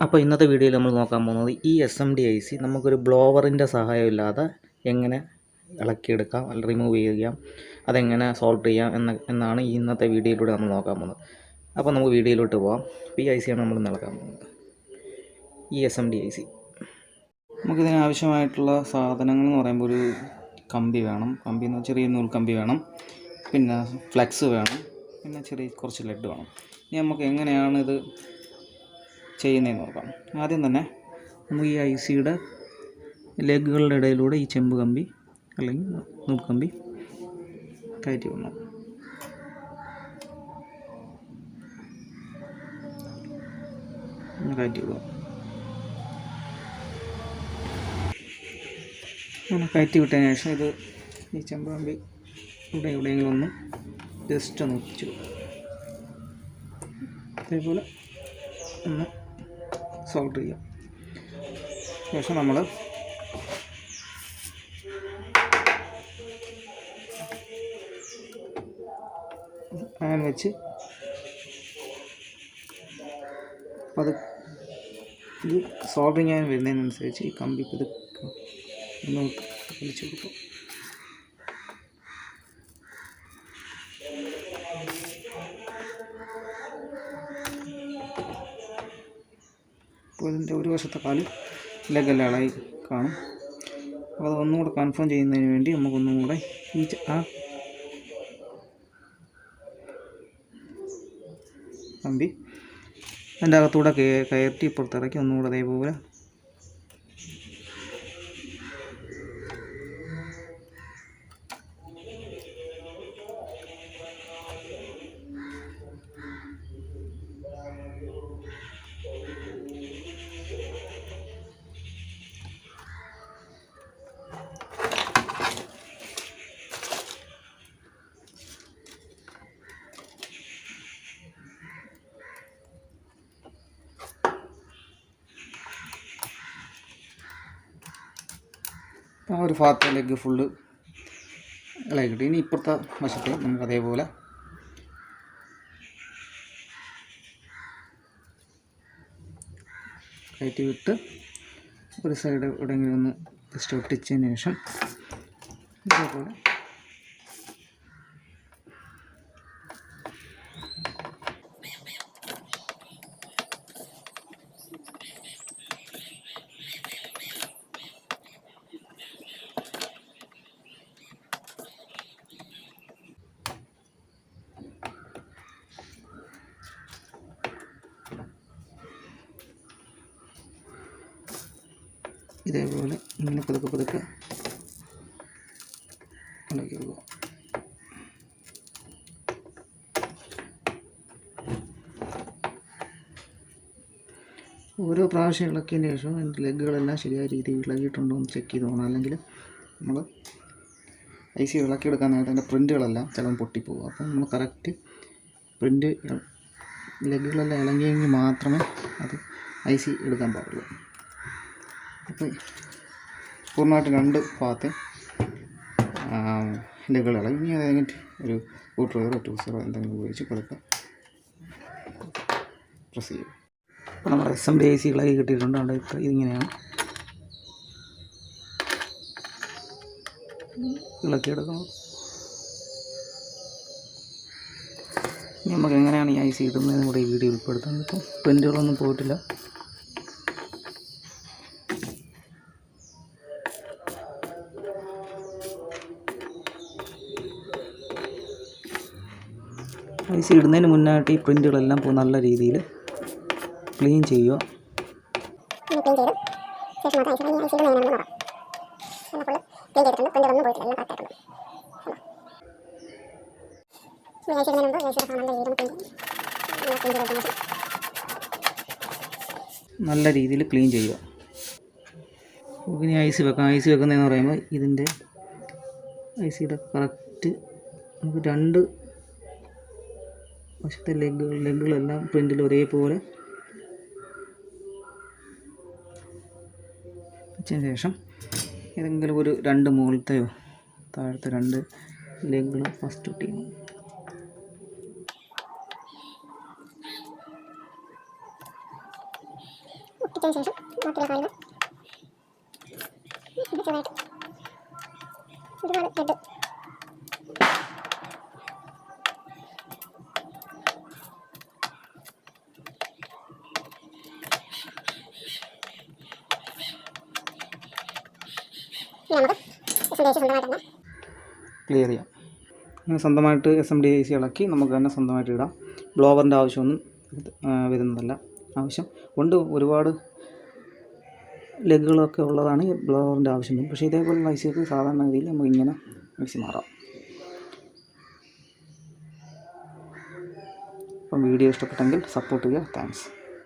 അപ്പോൾ ഇന്നത്തെ വീഡിയോയിൽ നമ്മൾ നോക്കാൻ പോകുന്നത് ഈ SMD IC നമുക്കൊരു ബ്ലോവറിൻ്റെ സഹായമില്ലാതെ എങ്ങനെ ഇളക്കിയെടുക്കാം, റിമൂവ് ചെയ്യാം, അതെങ്ങനെ സോൾഡർ ചെയ്യാം എന്നാണ് ഈ ഇന്നത്തെ വീഡിയോയിലൂടെ നമ്മൾ നോക്കാൻ പോകുന്നത്. അപ്പോൾ നമുക്ക് വീഡിയോയിലോട്ട് പോകാം. ഈ ICയാണ് നമ്മൾ ഇളക്കാൻ പോകുന്നത്, ഈ SMD IC. നമുക്കിതിന് ആവശ്യമായിട്ടുള്ള സാധനങ്ങൾ എന്ന് പറയുമ്പോൾ ഒരു കമ്പി വേണം, കമ്പി എന്ന് ചെറിയ നൂൽക്കമ്പി വേണം, പിന്നെ ഫ്ലെക്സ് വേണം, പിന്നെ കുറച്ച് ലെഡ് വേണം. ഇനി നമുക്ക് എങ്ങനെയാണ് ഇത് ചെയ്യുന്നതെന്ന് നോക്കാം. ആദ്യം തന്നെ നമുക്ക് ഈ ICയുടെ ലെഗുകളുടെ ഇടയിലൂടെ ഈ ചെമ്പ് കമ്പി അല്ലെങ്കിൽ നൂൽക്കമ്പി കയറ്റി വിടണം. കയറ്റി വിടുക. അങ്ങനെ കയറ്റി വിട്ടതിന് ശേഷം ഇത് ഈ ചെമ്പ് കമ്പി എവിടെയെങ്കിലും ഒന്ന് ജസ്റ്റ് ഒന്ന് ഒത്തിച്ചു അതേപോലെ ഒന്ന് സോൾഡർ ചെയ്യാം. ശേഷം നമ്മൾ അങ്ങനെ വെച്ച് അത് ഇത് സോൾഡറിങ് ആയി വരുന്നതിനനുസരിച്ച് ഈ കമ്പി പതുക്കെ ഒന്ന് വലിച്ചു കൊടുക്കും. അപ്പോൾ ഇതിൻ്റെ ഒരു വശത്തെ കാല് ലെഗെല്ലാം ഇളകി കാണും. അപ്പോൾ അത് ഒന്നുകൂടെ കൺഫേം ചെയ്യുന്നതിന് വേണ്ടി നമുക്കൊന്നും കൂടെ ഈ കമ്പി അതിൻ്റെ അകത്തൂടെ കയറ്റി പുറത്തിറക്കി ഒന്നുകൂടെ അതേപോലെ ആ ഒരു ഭാഗത്തെ ലെഗ് ഫുള്ള് ഇളകി കിട്ടി. ഇനി ഇപ്പുറത്തെ വശത്തെ നമുക്ക് അതേപോലെ കയറ്റി വിട്ട് ഒരു സൈഡ് എവിടെയെങ്കിലും ഒന്ന് ജസ്റ്റ് ഒട്ടിച്ചതിന് ശേഷം ഇതേപോലെ ഇതേപോലെ ഇങ്ങനെ പതുക്കെ ഇളക്കി കൊടുക്കുക. ഓരോ പ്രാവശ്യം ഇളക്കിയതിന് ശേഷം അതിൻ്റെ ലെഗുകളെല്ലാം ശരിയായ രീതിയിൽ ഇളകിയിട്ടുണ്ടോ എന്ന് ചെക്ക് ചെയ്ത് പോകണം. അല്ലെങ്കിൽ നമ്മൾ IC ഇളക്കിയെടുക്കാൻ നേരത്തെ അതിൻ്റെ പ്രിൻ്റുകളെല്ലാം ചിലപ്പോൾ പൊട്ടിപ്പോകും. അപ്പം നമ്മൾ കറക്റ്റ് പ്രിൻ്റ് ലെഗുകളെല്ലാം ഇളകിയെങ്കിൽ മാത്രമേ അത് IC എടുക്കാൻ പാടുള്ളൂ. അപ്പോൾ പൂർണ്ണമായിട്ട് രണ്ട് ഭാഗത്തെ ലെഗുകൾ ഇളകി. ഇനി അത് കഴിഞ്ഞിട്ട് ഒരു സ്ക്രൂ ടൂസറോ എന്തെങ്കിലും ഉപയോഗിച്ച് പതുക്കെ പ്രസ് ചെയ്യും. അപ്പോൾ നമ്മുടെ SMD IC ഇളകി കിട്ടിയിട്ടുണ്ട്. അവിടെ ഇതിങ്ങനെയാണ് ഇളക്കിയെടുക്കുന്നത്. ഇനി നമുക്ക് എങ്ങനെയാണ് ഈ IC ഇടുന്നതെന്ന് കൂടെ ഈ വീഡിയോ ഉൾപ്പെടുത്തുന്നത്. ഇപ്പം പ്രിൻ്റുകളൊന്നും പോയിട്ടില്ല. IC ഇടുന്നതിന് മുന്നായിട്ട് ഈ പ്രിൻ്റുകളെല്ലാം നല്ല രീതിയിൽ ക്ലീൻ ചെയ്യുക. നല്ല രീതിയിൽ ക്ലീൻ ചെയ്യുക. ഇനി IC വെക്കാം. IC വെക്കുന്നതെന്ന് പറയുമ്പോൾ ഇതിൻ്റെ ICയുടെ കറക്റ്റ് നമുക്ക് രണ്ട് വശത്തെ ലെഗുകളെല്ലാം പ്രിൻ്റിൽ ഒരേപോലെ വെച്ചതിന് ശേഷം ഏതെങ്കിലും ഒരു രണ്ട് മുകളിലത്തെയോ താഴത്തെ രണ്ട് ലെഗുകൾ ഫസ്റ്റ് ഇട്ട് ചെയ്യണം. പൊട്ടിച്ചതിന് ശേഷം ബാക്കിയുള്ള കാര്യങ്ങൾ ചെറുതായിട്ട് ഒരുപാട് ത്രെഡ് ക്ലിയർ ചെയ്യാം. അങ്ങനെ സ്വന്തമായിട്ട് SMDIC ഇളക്കി നമുക്ക് തന്നെ സ്വന്തമായിട്ട് ഇടാം. ബ്ലോവറിൻ്റെ ആവശ്യമൊന്നും വരുന്നതല്ല. ആവശ്യം കൊണ്ട് ഒരുപാട് ലെഗുകളൊക്കെ ഉള്ളതാണ് ബ്ലോവറിൻ്റെ ആവശ്യം വരും. പക്ഷേ ഇതേപോലുള്ള ഐസിയൊക്കെ സാധാരണ രീതിയിൽ നമുക്ക് ഇങ്ങനെ ഐസി മാറാം. അപ്പം വീഡിയോ ഇഷ്ടപ്പെട്ടെങ്കിൽ സപ്പോർട്ട് ചെയ്യുക. താങ്ക്സ്.